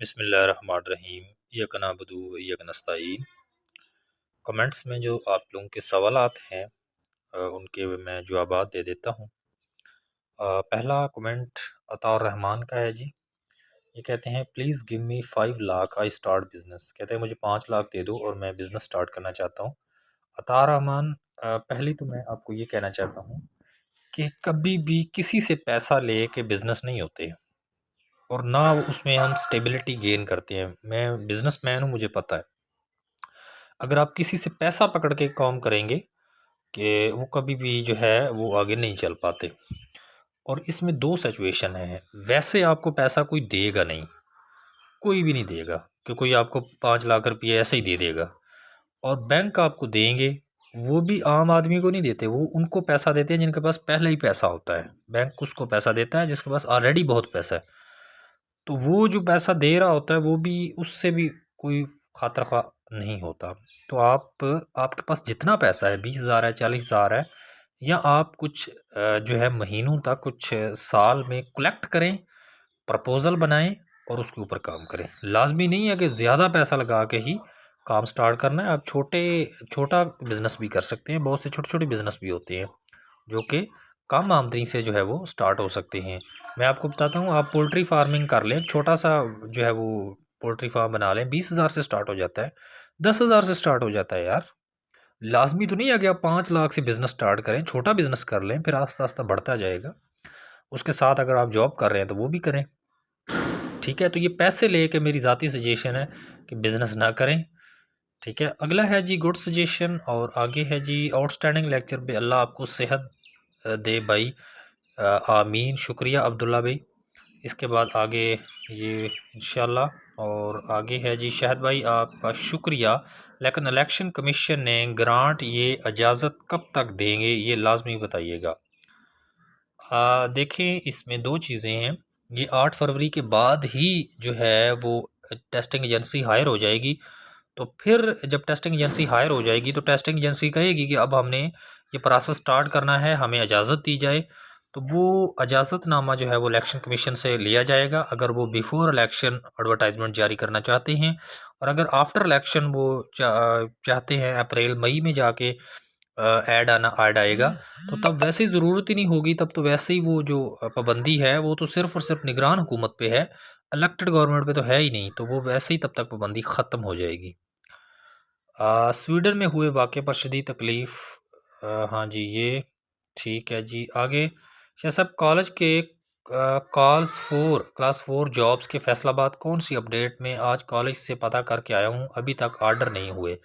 बिस्मिल्लाहिर्रहमानिर्रहीम। इय्याका नअबुदु व इय्याका नस्तईन। कमेंट्स में जो आप लोगों के सवालात हैं उनके मैं जवाबात दे देता हूँ। पहला कमेंट अताउर रहमान का है जी। ये कहते हैं please give me 5 lakh I start business. कहते हैं मुझे 5 लाख दे दो और मैं बिज़नेस स्टार्ट करना चाहता हूँ। अताउर रहमान, पहली तो मैं आपको ये कहना चाहता हूँ कि कभी भी किसी से पैसा ले के बिज़नेस नहीं होते और ना उसमें हम स्टेबिलिटी गेन करते हैं। मैं बिज़नेसमैन हूँ, मुझे पता है। अगर आप किसी से पैसा पकड़ के काम करेंगे कि वो कभी भी जो है वो आगे नहीं चल पाते। और इसमें दो सिचुएशन है। वैसे आपको पैसा कोई देगा नहीं, कोई भी नहीं देगा कि कोई आपको 5 लाख रुपये ऐसे ही दे देगा। और बैंक आपको देंगे, वो भी आम आदमी को नहीं देते, वो उनको पैसा देते हैं जिनके पास पहले ही पैसा होता है। बैंक उसको पैसा देता है जिसके पास ऑलरेडी बहुत पैसा है। तो वो जो पैसा दे रहा होता है वो भी उससे भी कोई खातर खा नहीं होता। तो आपके पास जितना पैसा है, 20,000 है, 40,000 है, या आप कुछ जो है महीनों तक, कुछ साल में कलेक्ट करें, प्रपोज़ल बनाएं और उसके ऊपर काम करें। लाजमी नहीं है कि ज़्यादा पैसा लगा के ही काम स्टार्ट करना है। आप छोटा बिज़नेस भी कर सकते हैं। बहुत से छोटे छोटे बिज़नेस भी होते हैं जो कि कम आमदनी से जो है वो स्टार्ट हो सकते हैं। मैं आपको बताता हूँ, आप पोल्ट्री फार्मिंग कर लें, छोटा सा जो है वो पोल्ट्री फार्म बना लें। 20,000 से स्टार्ट हो जाता है, 10,000 से स्टार्ट हो जाता है यार। लाजमी तो नहीं है कि आप 5 लाख से बिज़नेस स्टार्ट करें। छोटा बिज़नेस कर लें, फिर आस्ता आस्ता बढ़ता जाएगा। उसके साथ अगर आप जॉब कर रहे हैं तो वो भी करें, ठीक है। तो ये पैसे ले के मेरी ज़ाती सजेशन है कि बिज़नेस ना करें, ठीक है। अगला है जी गुड सजेशन, और आगे है जी आउटस्टैंडिंग लेक्चर पे अल्लाह आपको सेहत दे भाई, आमीन, शुक्रिया अब्दुल्ला भाई। इसके बाद आगे ये इंशाल्लाह, और आगे है जी शहद भाई, आपका शुक्रिया। लेकिन इलेक्शन कमीशन ने ग्रांट ये इजाज़त कब तक देंगे, ये लाजमी बताइएगा। देखें, इसमें दो चीज़ें हैं। ये 8 फरवरी के बाद ही जो है वो टेस्टिंग एजेंसी हायर हो जाएगी। तो फिर जब टेस्टिंग एजेंसी हायर हो जाएगी तो टेस्टिंग एजेंसी कहेगी कि अब हमने ये प्रोसेस स्टार्ट करना है, हमें इजाज़त दी जाए। तो वो इजाज़तनामा जो है वो इलेक्शन कमीशन से लिया जाएगा, अगर वो बिफोर इलेक्शन एडवर्टाइजमेंट जारी करना चाहते हैं। और अगर आफ्टर इलेक्शन वो चाहते हैं अप्रैल मई में जाके ऐड आएगा, तो तब वैसे ही ज़रूरत ही नहीं होगी। तब तो वैसे ही वो जो पाबंदी है वो तो सिर्फ़ और सिर्फ निगरान हुकूमत पे है, इलेक्टेड गवर्नमेंट पे तो है ही नहीं। तो वो वैसे ही तब तक पाबंदी ख़त्म हो जाएगी। स्वीडन में हुए वाक़े पर शदीद तकलीफ़, हाँ जी, ये ठीक है जी। आगे शाह साहब, कॉलेज के क्लास 4 जॉब्स के फैसलाबाद कौन सी अपडेट में, आज कॉलेज से पता करके आया हूँ, अभी तक ऑर्डर नहीं हुए।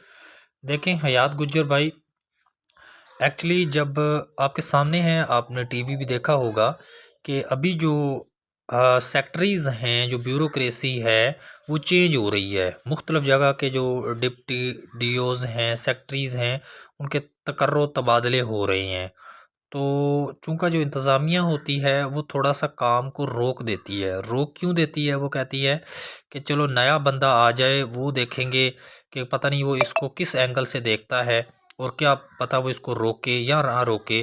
देखें हयात गुज्जर भाई, एक्चुअली जब आपके सामने है, आपने टीवी भी देखा होगा कि अभी जो सेक्टरीज़ हैं, जो ब्यूरोक्रेसी है वो चेंज हो रही है। मुख्तलिफ़ जगह के जो डिप्टी डीओज़ हैं, सेक्टरीज़ हैं, उनके तकर्रो तबादले हो रहे हैं। तो चूँकि जो इंतज़ामिया होती है वो थोड़ा-सा काम को रोक देती है। रोक क्यों देती है? वो कहती है कि चलो नया बंदा आ जाए, वो देखेंगे कि पता नहीं वो इसको किस एंगल से देखता है, और क्या पता वो इसको रोके या ना रोके।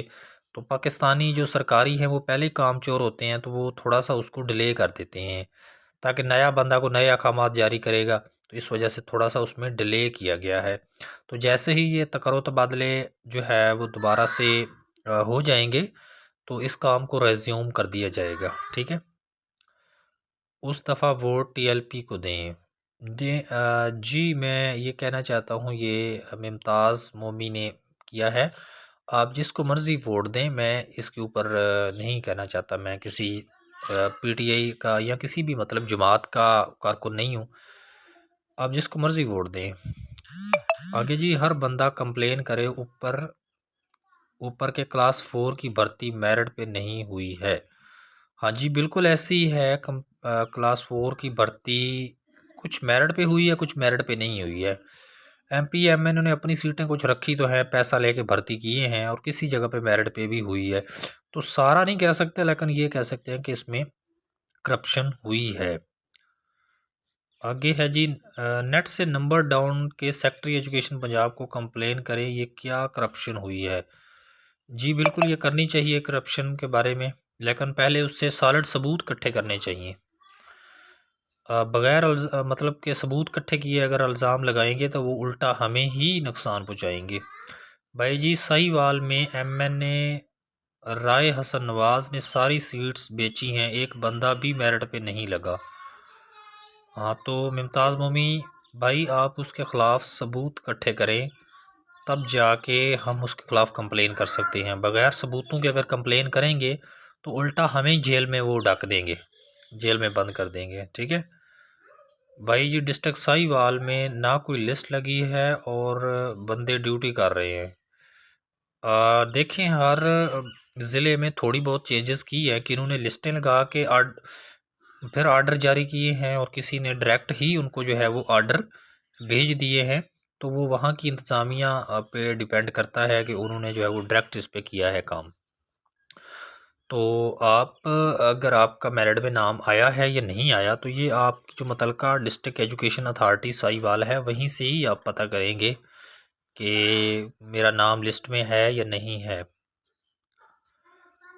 तो पाकिस्तानी जो सरकारी हैं वो पहले ही कामचोर होते हैं, तो वो थोड़ा-सा उसको डिले कर देते हैं ताकि नया बंदा को नए अहकामात जारी करेगा। तो इस वजह से थोड़ा-सा उसमें डिले किया गया है। तो जैसे ही ये तकर्रो तबादले जो है वो दोबारा से हो जाएँगे तो इस काम को रेज़्यूम कर दिया जाएगा, ठीक है। उस दफ़ा वोट टीएलपी को दें। जी, मैं ये कहना चाहता हूँ, ये मुमताज़ मोमी ने किया है। आप जिसको मर्ज़ी वोट दें, मैं इसके ऊपर नहीं कहना चाहता। मैं किसी पीटीआई का या किसी भी मतलब जमात का कारकुन नहीं हूँ। आप जिसको मर्ज़ी वोट दें। आगे जी, हर बंदा कंप्लेन करे ऊपर ऊपर के क्लास 4 की भर्ती मेरिट पे नहीं हुई है। हाँ जी, बिल्कुल ऐसे ही है। क्लास 4 की भर्ती कुछ मेरिट पे हुई है, कुछ मेरिट पे नहीं हुई है। एमपी एमएन ने अपनी सीटें कुछ रखी तो है, पैसा लेके भर्ती किए हैं, और किसी जगह पे मेरिट पे भी हुई है। तो सारा नहीं कह सकते, लेकिन ये कह सकते हैं कि इसमें करप्शन हुई है। आगे है जी, नेट से नंबर डाउन के सेक्रेटरी एजुकेशन पंजाब को कंप्लेन करें, ये क्या करप्शन हुई है। जी बिल्कुल, ये करनी चाहिए करप्शन के बारे में, लेकिन पहले उससे सॉलिड सबूत इकट्ठे करने चाहिए। बग़ैर मतलब के सबूत इकट्ठे किए अगर इल्ज़ाम लगाएंगे तो वो उल्टा हमें ही नुकसान पहुँचाएंगे। भाई जी साहिवाल में MNA राय हसन नवाज़ ने सारी सीट्स बेची हैं, एक बंदा भी मेरिट पे नहीं लगा। हाँ तो मुमताज़ मोमी भाई आप उसके ख़िलाफ़ सबूत इकट्ठे करें, तब जाके हम उसके ख़िलाफ़ कंप्लेन कर सकते हैं। बग़ैर सबूतों के अगर कंप्लेन करेंगे तो उल्टा हमें जेल में वो डाक देंगे, जेल में बंद कर देंगे। ठीक है भाई जी, डिस्ट्रिक्ट साहिवाल में ना कोई लिस्ट लगी है और बंदे ड्यूटी कर रहे हैं। देखें हर ज़िले में थोड़ी बहुत चेंजेस की है कि इन्होंने लिस्टें लगा के फिर आर्डर जारी किए हैं और किसी ने डायरेक्ट ही उनको जो है वो आर्डर भेज दिए हैं। तो वो वहाँ की इंतज़ामिया पे डिपेंड करता है कि उन्होंने जो है वो डायरेक्ट इस पे किया है काम। तो आप अगर आपका मेरिट में नाम आया है या नहीं आया तो ये आपकी जो मुतलका डिस्ट्रिक्ट एजुकेशन अथॉरिटी साहिवाल है वहीं से ही आप पता करेंगे कि मेरा नाम लिस्ट में है या नहीं है।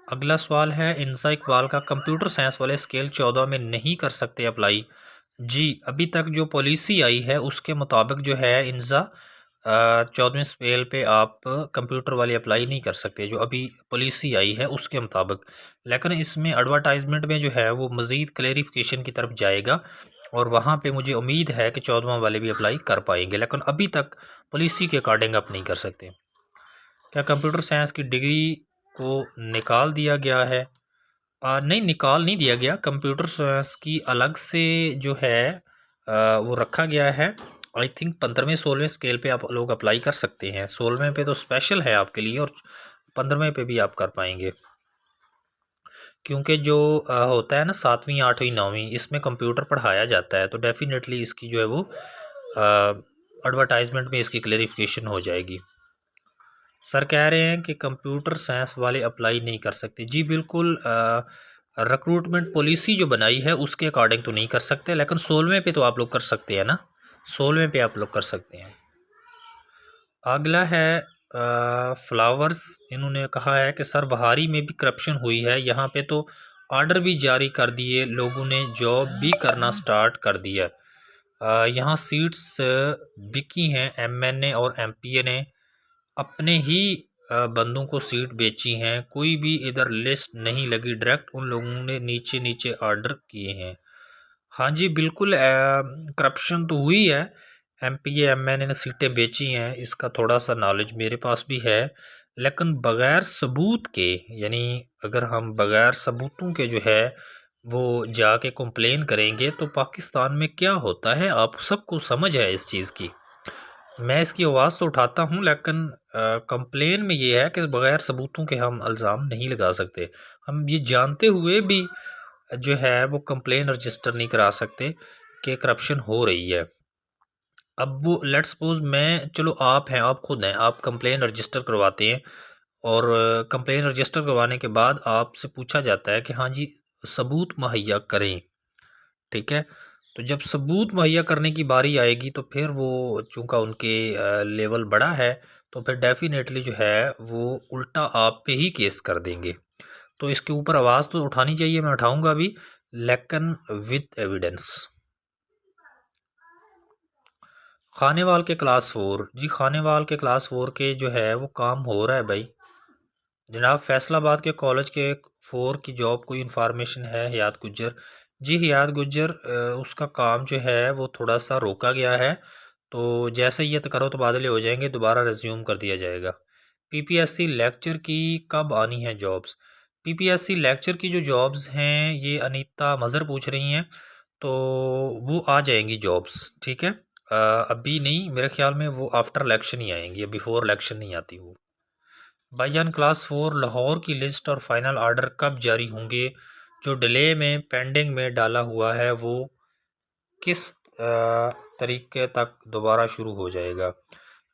अगला सवाल है इंसा इकबाल का, कंप्यूटर साइंस वाले स्केल 14 में नहीं कर सकते अप्लाई। जी अभी तक जो पॉलिसी आई है उसके मुताबिक जो है इंसा 14वें स्केल पे आप कंप्यूटर वाले अप्लाई नहीं कर सकते, जो अभी पॉलिसी आई है उसके मुताबिक। लेकिन इसमें एडवर्टाइजमेंट में जो है वो मज़ीद क्लेरिफिकेशन की तरफ जाएगा और वहाँ पे मुझे उम्मीद है कि 14वां वाले भी अप्लाई कर पाएंगे, लेकिन अभी तक पॉलिसी के अकॉर्डिंग आप नहीं कर सकते। क्या कंप्यूटर साइंस की डिग्री को निकाल दिया गया है? नहीं, निकाल नहीं दिया गया। कंप्यूटर साइंस की अलग से जो है वो रखा गया है। आई थिंक 15वें 16वें स्केल पे आप लोग अप्लाई कर सकते हैं। 16वें पे तो स्पेशल है आपके लिए और 15वें पे भी आप कर पाएंगे, क्योंकि जो होता है ना 7वीं 8वीं 9वीं इसमें कंप्यूटर पढ़ाया जाता है, तो डेफिनेटली इसकी जो है वो एडवर्टाइजमेंट में इसकी क्लेरिफिकेशन हो जाएगी। सर कह रहे हैं कि कंप्यूटर साइंस वाले अप्लाई नहीं कर सकते। जी बिल्कुल, रिक्रूटमेंट पॉलिसी जो बनाई है उसके अकॉर्डिंग तो नहीं कर सकते, लेकिन 16वें पे तो आप लोग कर सकते हैं ना, 16वें पे आप लोग कर सकते हैं। अगला है फ्लावर्स, इन्होंने कहा है कि सर बहारी में भी करप्शन हुई है, यहाँ पे तो ऑर्डर भी जारी कर दिए, लोगों ने जॉब भी करना स्टार्ट कर दिया। यहाँ सीट्स बिकी हैं, MNA और MPA ने अपने ही बंदों को सीट बेची हैं, कोई भी इधर लिस्ट नहीं लगी, डायरेक्ट उन लोगों ने नीचे नीचे ऑर्डर किए हैं। हाँ जी बिल्कुल, करप्शन तो हुई है, MPA MNA ने सीटें बेची हैं, इसका थोड़ा सा नॉलेज मेरे पास भी है, लेकिन बग़ैर सबूत के, यानी अगर हम बग़ैर सबूतों के जो है वो जाके कंप्लेन करेंगे तो पाकिस्तान में क्या होता है आप सबको समझ है इस चीज़ की। मैं इसकी आवाज़ तो उठाता हूँ, लेकिन कंप्लेन में ये है कि बग़ैर सबूतों के हम इल्ज़ाम नहीं लगा सकते। हम ये जानते हुए भी जो है वो कंप्लेन रजिस्टर नहीं करा सकते कि करप्शन हो रही है। अब वो लेट्स सपोज़ मैं, चलो आप हैं, आप खुद हैं, आप कंप्लेन रजिस्टर करवाते हैं और कंप्लेन रजिस्टर करवाने के बाद आपसे पूछा जाता है कि हाँ जी सबूत मुहैया करें। ठीक है, तो जब सबूत मुहैया करने की बारी आएगी तो फिर वो चूँकि उनके लेवल बड़ा है तो फिर डेफ़िनेटली जो है वो उल्टा आप पे ही केस कर देंगे। तो इसके ऊपर आवाज़ तो उठानी चाहिए, मैं उठाऊँगा भी, लेकिन विद एविडेंस। खानेवाल के क्लास 4, जी खानेवाल के क्लास 4 के जो है वो काम हो रहा है भाई। जनाब फैसलाबाद के कॉलेज के 4 की जॉब कोई इन्फॉर्मेशन है हयात गुज्जर? जी हयात गुज्जर, उसका काम जो है वो थोड़ा सा रोका गया है, तो जैसे ये तकरो तबादले हो जाएंगे दोबारा रिज्यूम कर दिया जाएगा। PPSC लेक्चर की कब आनी है जॉब्स? PPSC लेक्चर की जो जॉब्स हैं ये अनीता मज़र पूछ रही हैं, तो वो आ जाएंगी जॉब्स। ठीक है, अभी नहीं, मेरे ख्याल में वो आफ्टर इलेक्शन ही आएंगी, बिफोर इलेक्शन नहीं आती वो। भाईजान क्लास 4 लाहौर की लिस्ट और फाइनल ऑर्डर कब जारी होंगे? जो डिले में पेंडिंग में डाला हुआ है वो किस तरीके तक दोबारा शुरू हो जाएगा?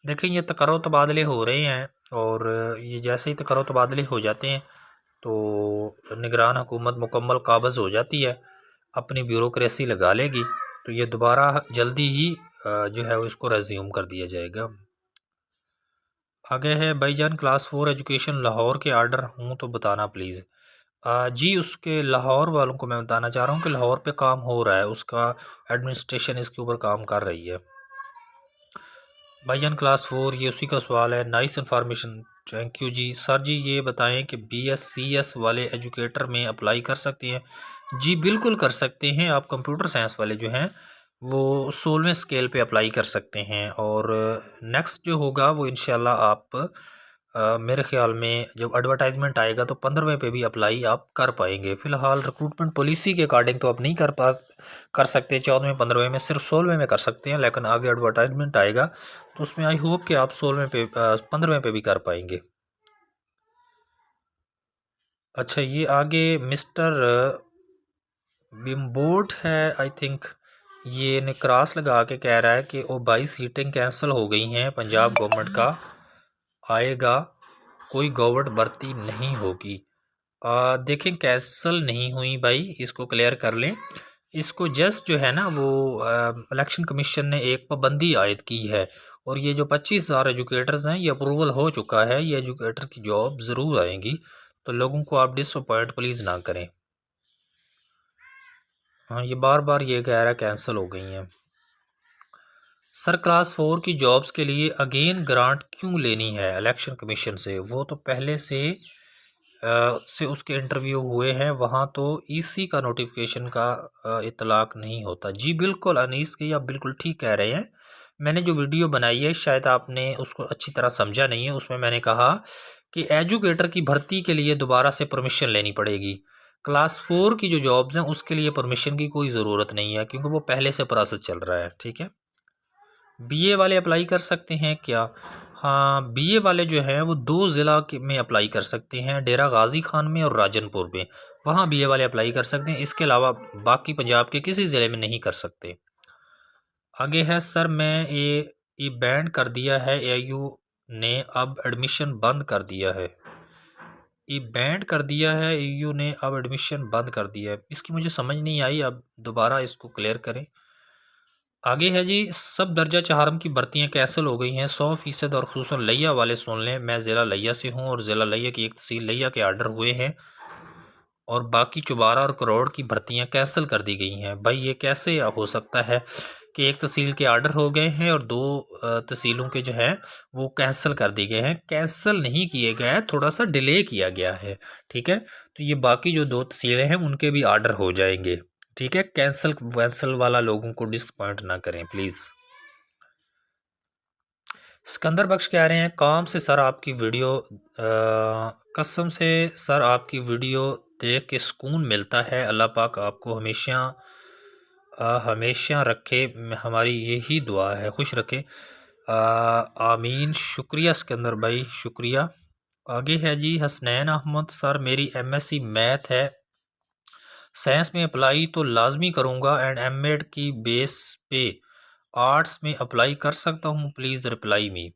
देखें ये तकर्रो तबादले हो रहे हैं और ये जैसे ही तकर्रो तबादले हो जाते हैं तो निगरान हुकूमत मुकम्मल काबज़ हो जाती है, अपनी ब्यूरोक्रेसी लगा लेगी, तो ये दोबारा जल्दी ही जो है वो इसको रेज्यूम कर दिया जाएगा। आगे है भाईजान क्लास 4 एजुकेशन लाहौर के आर्डर हूँ तो बताना प्लीज़। जी, उसके लाहौर वालों को मैं बताना चाह रहा हूँ कि लाहौर पे काम हो रहा है, उसका एडमिनिस्ट्रेशन इसके ऊपर काम कर रही है। भाईजान क्लास 4 ये उसी का सवाल है। Nice information, thank you ji. Sir ji ये बताएं कि BScs वाले एजुकेटर में अप्लाई कर सकते हैं? जी बिल्कुल कर सकते हैं। आप कंप्यूटर साइंस वाले जो हैं वो 16वें स्केल पे अप्लाई कर सकते हैं, और नेक्स्ट जो होगा वो इंशाल्लाह आप मेरे ख्याल में जब एडवर्टाइजमेंट आएगा तो 15वें पे भी अप्लाई आप कर पाएंगे। फ़िलहाल रिक्रूटमेंट पॉलिसी के अकॉर्डिंग तो आप नहीं कर सकते 14वें 15वें में, सिर्फ 16वें में कर सकते हैं, लेकिन आगे एडवर्टाइजमेंट आएगा तो उसमें आई होप कि आप 16वें पे 15वें पे भी कर पाएंगे। अच्छा, ये आगे मिस्टर बिम्बोर्ड है आई थिंक, ये ने क्रॉस लगा के कह रहा है कि ओ भाई सीटें कैंसिल हो गई हैं, पंजाब गवर्नमेंट का आएगा, कोई गवर्नमेंट भर्ती नहीं होगी। देखें कैंसल नहीं हुई भाई, इसको क्लियर कर लें। इसको जस्ट जो है ना वो इलेक्शन कमीशन ने एक पाबंदी आयद की है, और ये जो 25,000 एजुकेटर्स हैं ये अप्रूवल हो चुका है, ये एजुकेटर की जॉब ज़रूर आएंगी, तो लोगों को आप डिसअपॉइंट प्लीज़ ना करें। हाँ, ये बार बार ये कह रहा है कैंसिल हो गई हैं। सर क्लास 4 की जॉब्स के लिए अगेन ग्रांट क्यों लेनी है इलेक्शन कमीशन से? वो तो पहले से उसके इंटरव्यू हुए हैं, वहाँ तो ईसी का नोटिफिकेशन का इतलाक नहीं होता। जी बिल्कुल अनीस की आप बिल्कुल ठीक कह रहे हैं। मैंने जो वीडियो बनाई है शायद आपने उसको अच्छी तरह समझा नहीं है। उसमें मैंने कहा कि एजुकेटर की भर्ती के लिए दोबारा से परमिशन लेनी पड़ेगी। क्लास 4 की जो जॉब्स हैं उसके लिए परमिशन की कोई ज़रूरत नहीं है, क्योंकि वो पहले से प्रोसेस चल रहा है। ठीक है, बीए वाले अप्लाई कर सकते हैं क्या? हाँ, बीए वाले जो हैं वो 2 ज़िला में अप्लाई कर सकते हैं, डेरा गाजी खान में और राजनपुर में। वहाँ बीए वाले अप्लाई कर सकते हैं, इसके अलावा बाकी पंजाब के किसी ज़िले में नहीं कर सकते। आगे है सर, मैं ये बैंड कर दिया है AIU ने, अब एडमिशन बंद कर दिया है। ये बैंड कर दिया है AIU ने, अब एडमिशन बंद कर दिया है, इसकी मुझे समझ नहीं आई, अब दोबारा इसको क्लियर करें। आगे है जी, सब दर्जा चहारम की भर्तियां कैंसिल हो गई हैं 100% और खुसूसन लिया वाले सुन लें। मैं ज़िला लिया से हूं और ज़िला लिया की एक तहसील लिया के आर्डर हुए हैं, और बाकी चुबारा और करोड़ की भर्तियां कैंसिल कर दी गई हैं। भाई ये कैसे हो सकता है कि एक तहसील के आर्डर हो गए हैं और 2 तहसीलों के जो है वो कैंसिल कर दिए गए हैं? कैंसिल नहीं किए गए, थोड़ा सा डिले किया गया है। ठीक है, तो ये बाकी जो 2 तहसीलें हैं उनके भी आर्डर हो जाएंगे। ठीक है, कैंसिल वैंसल वाला लोगों को डिसपॉइंट ना करें प्लीज़। सिकंदर बख्श कह रहे हैं काम से सर आपकी वीडियो कसम से सर आपकी वीडियो देख के सुकून मिलता है। अल्लाह पाक आपको हमेशा हमेशा रखे, हमारी यही दुआ है, खुश रखे। आमीन। शुक्रिया सिकंदर भाई, शुक्रिया। आगे है जी हसनैन अहमद, सर मेरी MSc मैथ है, साइंस में अप्लाई तो लाजमी करूँगा एंड एमएड की बेस पे आर्ट्स में अप्लाई कर सकता हूँ? Please reply me.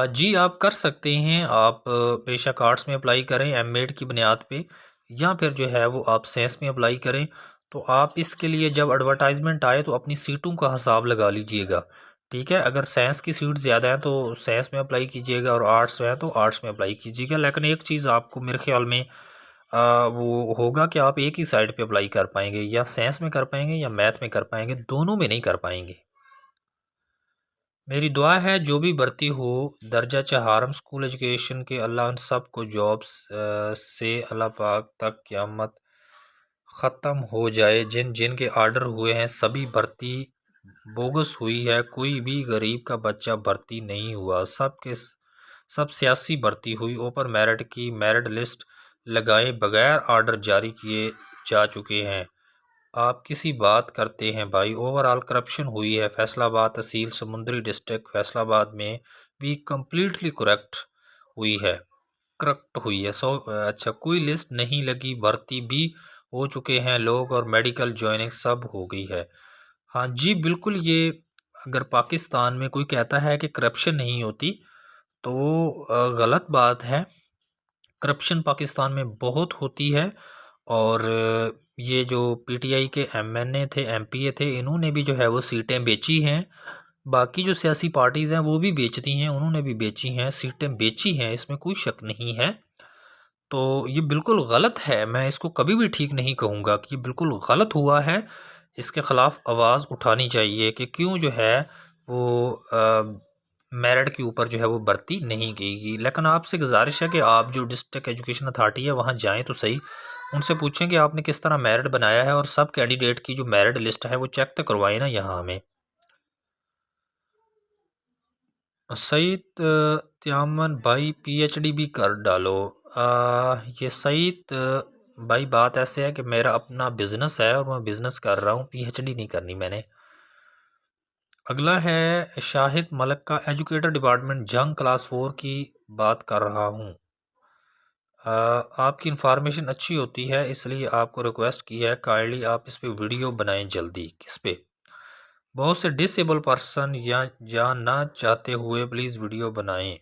जी आप कर सकते हैं, आप बेशक आर्ट्स में अप्लाई करें एमएड की बुनियाद पे, या फिर जो है वो आप साइंस में अप्लाई करें। तो आप इसके लिए जब एडवर्टाइजमेंट आए तो अपनी सीटों का हिसाब लगा लीजिएगा। ठीक है, अगर साइंस की सीट ज़्यादा है तो साइंस में अप्लाई कीजिएगा, और आर्ट्स में है तो आर्ट्स में अप्लाई कीजिएगा। लेकिन एक चीज़ आपको मेरे ख्याल में वो होगा कि आप एक ही साइड पे अप्लाई कर पाएंगे, या साइंस में कर पाएंगे या मैथ में कर पाएंगे, दोनों में नहीं कर पाएंगे। मेरी दुआ है जो भी भर्ती हो दर्जा चहारम स्कूल एजुकेशन के, अल्लाह उन सब को जॉब्स से अल्लाह पाक तक क़यामत ख़त्म हो जाए। जिन जिन के आर्डर हुए हैं सभी भर्ती बोगस हुई है, कोई भी गरीब का बच्चा भर्ती नहीं हुआ, सब सियासी भर्ती हुई। ओपन मेरिट की मेरिट लिस्ट लगाए बगैर आर्डर जारी किए जा चुके हैं। आप किसी बात करते हैं भाई, ओवरऑल करप्शन हुई है। फैसलाबाद तहसील समुंदरी डिस्ट्रिक्ट फैसलाबाद में भी कम्प्लीटली करेक्ट हुई है। अच्छा, कोई लिस्ट नहीं लगी, भर्ती भी हो चुके हैं लोग, और मेडिकल ज्वाइनिंग सब हो गई है। हाँ जी बिल्कुल, ये अगर पाकिस्तान में कोई कहता है कि करप्शन नहीं होती तो वो गलत बात है। करप्शन पाकिस्तान में बहुत होती है, और ये जो PTI के MNA थे, MPA थे, इन्होंने भी जो है वो सीटें बेची हैं। बाकी जो सियासी पार्टीज़ हैं वो भी बेचती हैं, उन्होंने भी बेची हैं, सीटें बेची हैं, इसमें कोई शक नहीं है। तो ये बिल्कुल गलत है, मैं इसको कभी भी ठीक नहीं कहूँगा कि ये बिल्कुल गलत हुआ है। इसके ख़िलाफ़ आवाज़ उठानी चाहिए कि क्यों जो है वो मेरिट के ऊपर जो है वो भर्ती नहीं की गई। लेकिन आपसे गुज़ारिश है कि आप जो डिस्ट्रिक्ट एजुकेशन अथॉरिटी है वहाँ जाएँ तो सही, उनसे पूछें कि आपने किस तरह मेरिट बनाया है और सब कैंडिडेट की जो मेरिट लिस्ट है वो चेक तो करवाएँ ना यहाँ हमें। सईद त्यामन भाई पीएचडी भी कर डालो। ये सईद भाई बात ऐसे है कि मेरा अपना बिज़नेस है और मैं बिज़नेस कर रहा हूँ, पीएचडी नहीं करनी मैंने। अगला है शाहिद मलिक का, एजुकेटर डिपार्टमेंट जंग क्लास 4 की बात कर रहा हूँ। आपकी इन्फॉर्मेशन अच्छी होती है इसलिए आपको रिक्वेस्ट की है, काइंडली आप इस पे वीडियो बनाएं जल्दी। किस पे? बहुत से डिसेबल पर्सन या जानना चाहते हुए प्लीज़ वीडियो बनाएं।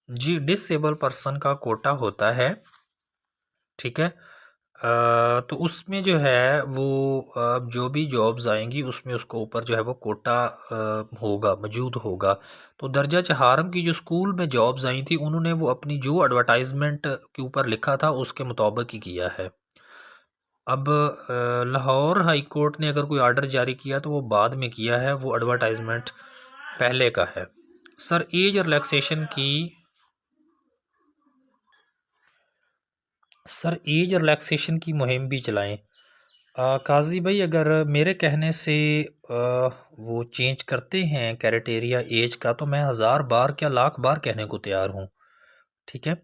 जी, डिसेबल पर्सन का कोटा होता है, ठीक है। तो उसमें जो है वो जो भी जॉब्स आएंगी उसमें उसको ऊपर जो है वो कोटा होगा, मौजूद होगा। तो दर्जा चहारम की जो स्कूल में जॉब्स आई थी उन्होंने वो अपनी जो एडवर्टाइजमेंट के ऊपर लिखा था उसके मुताबिक ही किया है। अब लाहौर हाई कोर्ट ने अगर कोई आर्डर जारी किया तो वो बाद में किया है, वो एडवर्टाइजमेंट पहले का है। सर एज रिलैक्सेशन की सर एज रिलैक्सेशन की मुहिम भी चलाएं। काजी भाई अगर मेरे कहने से वो चेंज करते हैं क्राइटेरिया एज का तो मैं 1000 बार क्या लाख बार कहने को तैयार हूँ, ठीक है।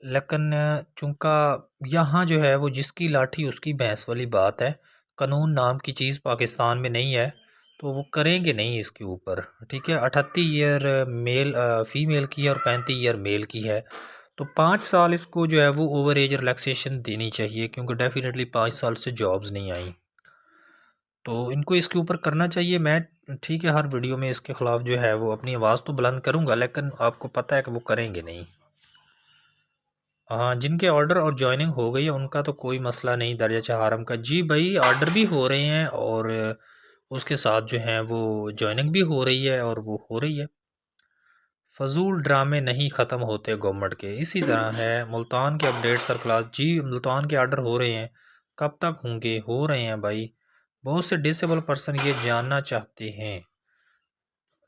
लेकिन चूँकि यहाँ जो है वो जिसकी लाठी उसकी भैंस वाली बात है, कानून नाम की चीज़ पाकिस्तान में नहीं है तो वो करेंगे नहीं इसके ऊपर, ठीक है। 38 ईयर मेल फ़ीमेल की है और 35 ईयर मेल की है, तो 5 साल इसको जो है वो ओवर एज रिलैक्सेशन देनी चाहिए क्योंकि डेफिनेटली 5 साल से जॉब्स नहीं आई, तो इनको इसके ऊपर करना चाहिए। मैं ठीक है हर वीडियो में इसके ख़िलाफ़ जो है वो अपनी आवाज़ तो बुलंद करूँगा, लेकिन आपको पता है कि वो करेंगे नहीं। हाँ, जिनके ऑर्डर और जॉइनिंग हो गई है उनका तो कोई मसला नहीं दर्जा चहारम का। जी भाई, ऑर्डर भी हो रहे हैं और उसके साथ जो हैं वो जॉइनिंग भी हो रही है और वो हो रही है। फजूल ड्रामे नहीं ख़त्म होते गवर्नमेंट के, इसी तरह है। मुल्तान के अपडेट सर क्लास, जी मुल्तान के ऑर्डर हो रहे हैं, कब तक होंगे? हो रहे हैं भाई। बहुत से डिसेबल पर्सन ये जानना चाहते हैं,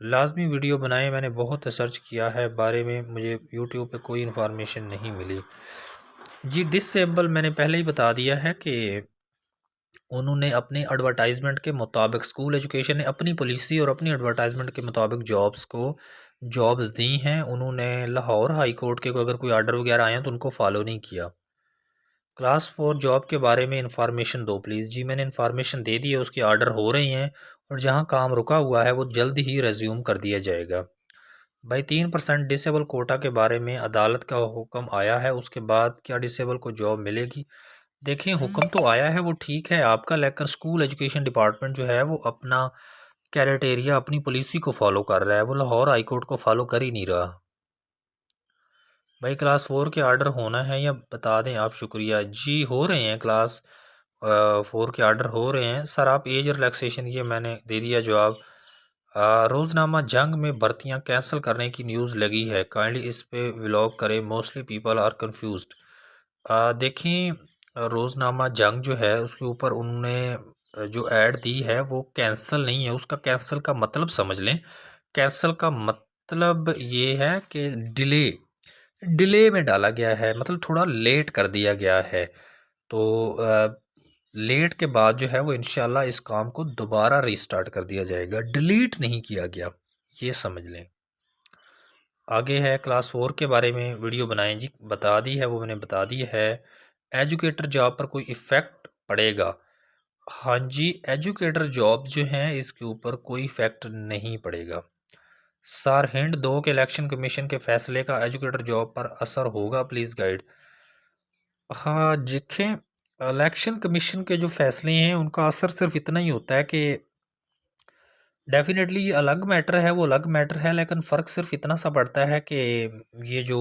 लाजमी वीडियो बनाएं। मैंने बहुत सर्च किया है बारे में, मुझे यूट्यूब पे कोई इन्फॉर्मेशन नहीं मिली। जी डिसेबल मैंने पहले ही बता दिया है कि उन्होंने अपनी एडवर्टाइजमेंट के मुताबिक, स्कूल एजुकेशन ने अपनी पॉलिसी और अपनी एडवर्टाइजमेंट के मुताबिक जॉब्स दी हैं। उन्होंने लाहौर हाई कोर्ट के अगर कोई आर्डर वगैरह आए हैं तो उनको फॉलो नहीं किया। क्लास 4 जॉब के बारे में इंफॉर्मेशन दो प्लीज़। जी मैंने इंफॉर्मेशन दे दी है, उसके आर्डर हो रहे हैं और जहां काम रुका हुआ है वो जल्द ही रेज्यूम कर दिया जाएगा। भाई 3% डिसेबल कोटा के बारे में अदालत का हुक्म आया है, उसके बाद क्या डिसेबल को जॉब मिलेगी? देखिए हुक्म तो आया है वो ठीक है आपका, लेकिन स्कूल एजुकेशन डिपार्टमेंट जो है वो अपना क्राइटेरिया, अपनी पॉलिसी को फॉलो कर रहा है, वो लाहौर हाई कोर्ट को फॉलो कर ही नहीं रहा। भाई क्लास 4 के आर्डर होना है या बता दें आप? शुक्रिया जी, हो रहे हैं क्लास 4 के आर्डर हो रहे हैं सर। आप एज रिलैक्सेशन, ये मैंने दे दिया जवाब। रोज़नामा जंग में भर्तियां कैंसिल करने की न्यूज़ लगी है, काइंडली इस पे व्लॉग करें, मोस्टली पीपल आर कंफ्यूज्ड। देखें रोज़नामा जंग जो है उसके ऊपर उन्होंने जो ऐड दी है वो कैंसिल नहीं है, उसका कैंसिल का मतलब समझ लें। कैंसिल का मतलब ये है कि डिले डिले में डाला गया है, मतलब थोड़ा लेट कर दिया गया है। तो लेट के बाद जो है वो इंशाल्लाह इस काम को दोबारा रीस्टार्ट कर दिया जाएगा, डिलीट नहीं किया गया, ये समझ लें। आगे है क्लास 4 के बारे में वीडियो बनाएं जी, बता दी है वो मैंने बता दी है। एजुकेटर जॉब पर कोई इफ़ेक्ट पड़ेगा? हाँ जी, एजुकेटर जॉब जो हैं इसके ऊपर कोई इफ़ेक्ट नहीं पड़ेगा। सर हिंद 2 के इलेक्शन कमीशन के फैसले का एजुकेटर जॉब पर असर होगा, प्लीज़ गाइड। हाँ, देखें इलेक्शन कमीशन के जो फैसले हैं उनका असर सिर्फ इतना ही होता है कि डेफिनेटली ये अलग मैटर है, वो अलग मैटर है, लेकिन फ़र्क सिर्फ इतना सा पड़ता है कि ये जो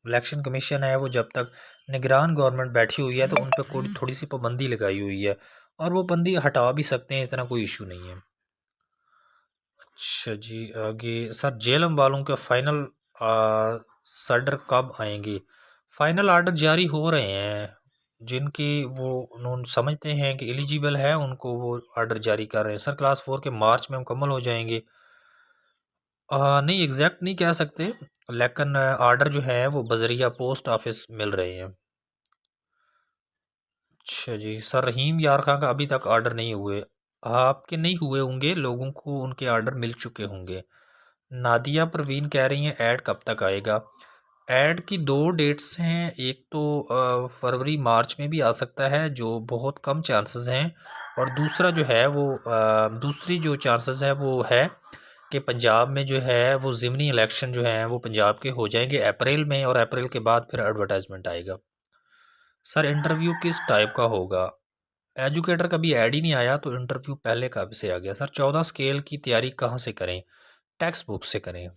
इलेक्शन कमीशन है वो जब तक निगरान गवर्नमेंट बैठी हुई है तो उन पर कोई थोड़ी सी पाबंदी लगाई हुई है और वो पाबंदी हटा भी सकते हैं, इतना कोई इशू नहीं है। अच्छा जी, आगे सर जेलम वालों के फाइनल सडर कब आएंगे? फाइनल आर्डर जारी हो रहे हैं, जिनकी वो उन्होंने समझते हैं कि एलिजिबल है, उनको वो आर्डर जारी कर रहे हैं। सर क्लास 4 के मार्च में मुकम्मल हो जाएंगे। नहीं एग्जैक्ट नहीं कह सकते, लेकिन आर्डर जो है वो बजरिया पोस्ट ऑफिस मिल रहे हैं। अच्छा जी। सर रहीम यार खां का अभी तक आर्डर नहीं हुए। आपके नहीं हुए होंगे, लोगों को उनके आर्डर मिल चुके होंगे। नादिया परवीन कह रही हैं ऐड कब तक आएगा। ऐड की दो डेट्स हैं, एक तो फरवरी मार्च में भी आ सकता है जो बहुत कम चांसेस हैं, और दूसरा जो है वो दूसरी जो चांसेस है वो है कि पंजाब में जो है वो ज़िमनी इलेक्शन जो है वो पंजाब के हो जाएंगे अप्रैल में, और अप्रैल के बाद फिर एडवर्टाइजमेंट आएगा। सर इंटरव्यू किस टाइप का होगा। एजुकेटर का भी ऐड ही नहीं आया तो इंटरव्यू पहले कब से आ गया। सर 14 स्केल की तैयारी कहाँ से करें। टेक्स्ट बुक से करें।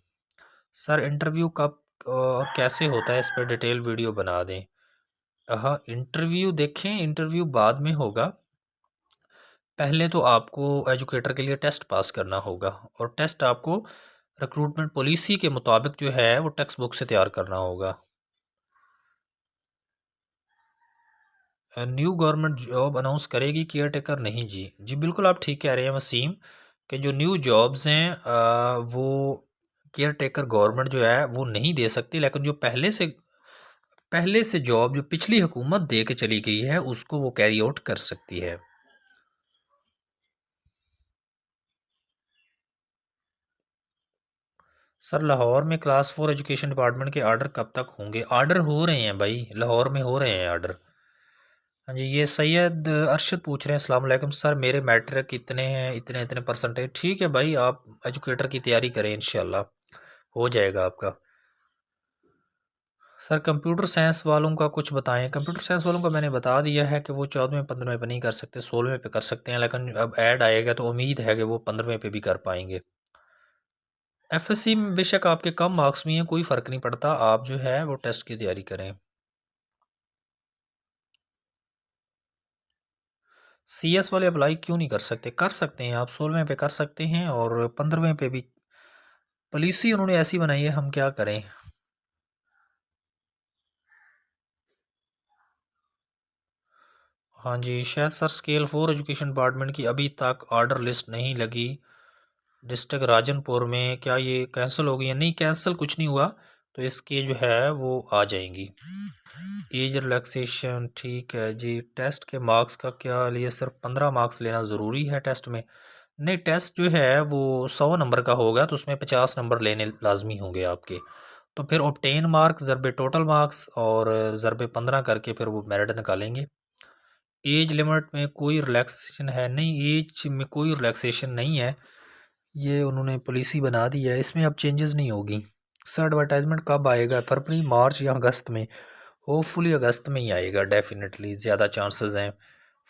सर इंटरव्यू कब और कैसे होता है, इस पर डिटेल वीडियो बना दें। हाँ इंटरव्यू देखें, इंटरव्यू बाद में होगा। पहले तो आपको एजुकेटर के लिए टेस्ट पास करना होगा, और टेस्ट आपको रिक्रूटमेंट पॉलिसी के मुताबिक जो है वो टेक्स्ट बुक से तैयार करना होगा। न्यू गवर्नमेंट जॉब अनाउंस करेगी केयर टेकर नहीं जी। जी बिल्कुल आप ठीक कह रहे हैं वसीम, कि जो न्यू जॉब्स हैं वो केयर टेकर गवर्नमेंट जो है वो नहीं दे सकती, लेकिन जो पहले से जॉब जो पिछली हुकूमत दे के चली गई है उसको वो कैरी आउट कर सकती है। सर लाहौर में क्लास 4 एजुकेशन डिपार्टमेंट के आर्डर कब तक होंगे। आर्डर हो रहे हैं भाई, लाहौर में हो रहे हैं आर्डर। हाँ जी, ये सैयद अरशद पूछ रहे हैं अस्सलाम वालेकुम सर, मेरे मैट्रिक इतने हैं, इतने इतने परसेंटेज। ठीक है भाई, आप एजुकेटर की तैयारी करें, इंशाल्लाह हो जाएगा आपका। सर कंप्यूटर साइंस वालों का कुछ बताएं। कंप्यूटर साइंस वालों का मैंने बता दिया है कि वो 14वें 15वें पे नहीं कर सकते, 16वें पे कर सकते हैं, लेकिन अब ऐड आएगा तो उम्मीद है कि वो 15वें पे भी कर पाएंगे। एफएससी में बेशक आपके कम मार्क्स भी हैं, कोई फ़र्क नहीं पड़ता, आप जो है वो टेस्ट की तैयारी करें। सीएस वाले अप्लाई क्यों नहीं कर सकते। कर सकते हैं आप, 16वें पे कर सकते हैं और 15वें पे भी। पॉलिसी उन्होंने ऐसी बनाई है, हम क्या करें। हाँ जी, शायद सर स्केल 4 एजुकेशन डिपार्टमेंट की अभी तक ऑर्डर लिस्ट नहीं लगी। डिस्ट्रिक्ट राजनपुर में क्या ये कैंसिल हो गई है। नहीं कैंसिल कुछ नहीं हुआ, तो इसके जो है वो आ जाएंगी। एज रिलैक्सेशन ठीक है जी। टेस्ट के मार्क्स का क्या लिए, सिर्फ 15 मार्क्स लेना ज़रूरी है टेस्ट में। नहीं टेस्ट जो है वो 100 नंबर का होगा, तो उसमें 50 नंबर लेने लाजमी होंगे आपके। तो फिर ऑब्टेन मार्क्स ज़रबे टोटल मार्क्स और ज़रबे 15 करके फिर वो मेरिट निकालेंगे। एज लिमिट में कोई रिलैक्सेशन है नहीं, एज में कोई रिलैक्सेशन नहीं है, ये उन्होंने पॉलिसी बना दी है, इसमें अब चेंजेस नहीं होगी। सर एडवर्टाइजमेंट कब आएगा, फरवरी मार्च या अगस्त में। होपफुली अगस्त में ही आएगा, डेफिनेटली ज़्यादा चांसेस हैं।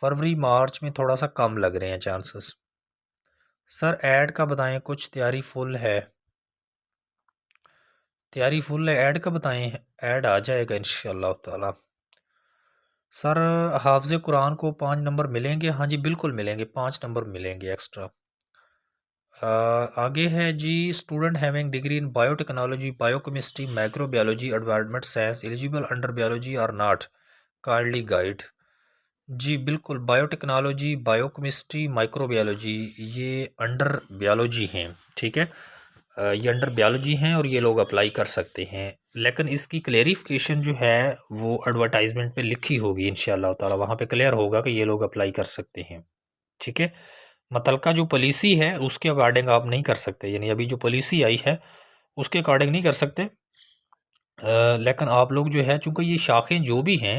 फरवरी मार्च में थोड़ा सा कम लग रहे हैं चांसेस। सर ऐड का बताएं, कुछ तैयारी फुल है। तैयारी फुल है, ऐड का बताएं। ऐड आ जाएगा इंशाल्लाह ताला। सर हाफिज़ कुरान को 5 नंबर मिलेंगे। हाँ जी बिल्कुल मिलेंगे, 5 नंबर मिलेंगे एक्स्ट्रा। आगे है ji, student having degree in biotechnology, biochemistry, microbiology, environment science eligible under biology और नॉट, काइंडली गाइड। जी बिल्कुल, बायोटेक्नोलॉजी, बायोकेमिस्ट्री, माइक्रोबायोलॉजी ये अंडर बायोलॉजी हैं, ठीक है। ये अंडर बायोलॉजी हैं और ये लोग अप्लाई कर सकते हैं, लेकिन इसकी क्लेरिफिकेशन जो है वो एडवर्टाइजमेंट पे लिखी होगी इंशाल्लाह ताला, वहाँ पे क्लियर होगा कि ये लोग अप्लाई कर सकते हैं, ठीक है। मुतलका जो पॉलिसी है उसके अकॉर्डिंग आप नहीं कर सकते, यानी अभी जो पॉलिसी आई है उसके अकॉर्डिंग नहीं कर सकते। लेकिन आप लोग जो है, चूँकि ये शाखें जो भी हैं,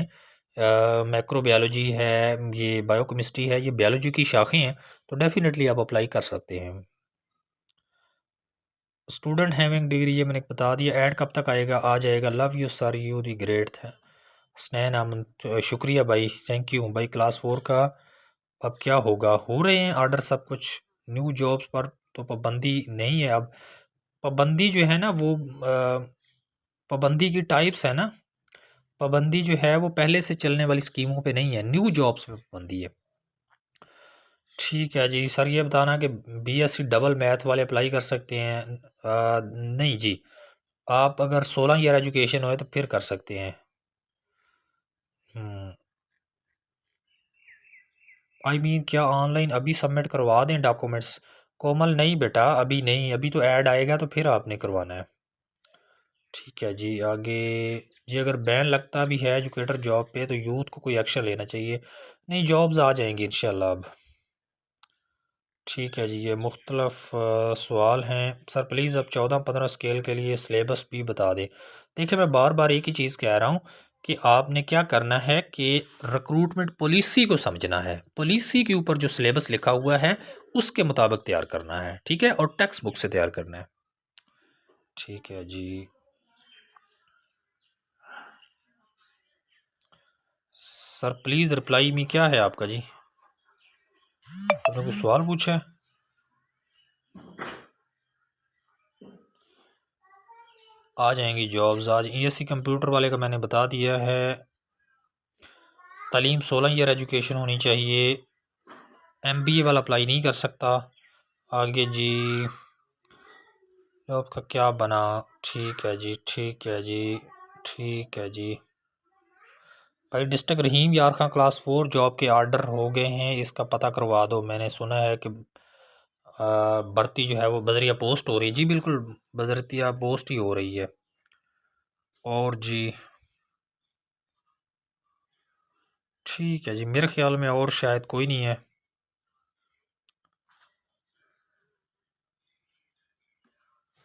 माइक्रोबायोलॉजी है, ये बायोकेमिस्ट्री है, ये बायोलॉजी की शाखें हैं, तो डेफिनेटली आप अप्लाई कर सकते हैं। स्टूडेंट हैविंग डिग्री ये मैंने बता दिया। ऐड कब तक आएगा। आ जाएगा। Love you sir, you the great था। स्नैन अमन शुक्रिया भाई, थैंक यू भाई। क्लास 4 का अब क्या होगा, हो रहे हैं आर्डर सब कुछ। न्यू जॉब्स पर तो पाबंदी नहीं है अब। पाबंदी जो है ना वो पाबंदी की टाइप्स है ना। पाबंदी जो है वो पहले से चलने वाली स्कीमों पे नहीं है, न्यू जॉब्स पे पाबंदी है। ठीक है जी। सर ये बताना कि बीएससी डबल मैथ वाले अप्लाई कर सकते हैं। नहीं जी, आप अगर 16 ईयर एजुकेशन हो तो फिर कर सकते हैं। आई मीन क्या ऑनलाइन अभी सबमिट करवा दें डॉक्यूमेंट्स? कोमल नहीं बेटा, अभी नहीं, अभी तो ऐड आएगा तो फिर आपने करवाना है। ठीक है जी, आगे जी, अगर बैन लगता भी है एजुकेटर जॉब पे तो यूथ को कोई एक्शन लेना चाहिए। नहीं, जॉब्स आ जाएंगी इंशाल्लाह अब। ठीक है जी, ये मुख्तलफ सवाल हैं सर, प्लीज़ अब 14-15 स्केल के लिए सिलेबस भी बता दें। देखिए, मैं बार बार एक ही चीज़ कह रहा हूँ कि आपने क्या करना है कि रिक्रूटमेंट पॉलिसी को समझना है, पॉलिसी के ऊपर जो सिलेबस लिखा हुआ है उसके मुताबिक तैयार करना है, ठीक है, और टेक्स्ट बुक से तैयार करना है। ठीक है जी सर, प्लीज़ रिप्लाई में क्या है आपका जी? आपने कोई सवाल पूछा है? आ जाएंगी जॉब्स आज। ईएससी कंप्यूटर वाले का मैंने बता दिया है। तालीम 16 ईयर एजुकेशन होनी चाहिए। एमबीए वाला अप्लाई नहीं कर सकता। आगे जी, जॉब का क्या बना? ठीक है जी, ठीक है जी, ठीक है जी। भाई डिस्ट्रिक्ट रहीम यार खां क्लास 4 जॉब के आर्डर हो गए हैं, इसका पता करवा दो। मैंने सुना है कि भर्ती जो है वो बजरिया पोस्ट हो रही है। जी बिल्कुल, बजरिया पोस्ट ही हो रही है। और जी ठीक है जी, मेरे ख्याल में और शायद कोई नहीं है।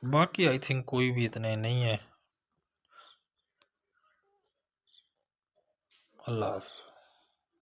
बाकी आई थिंक कोई भी इतने नहीं है। अल्लाह हाफ़िज़।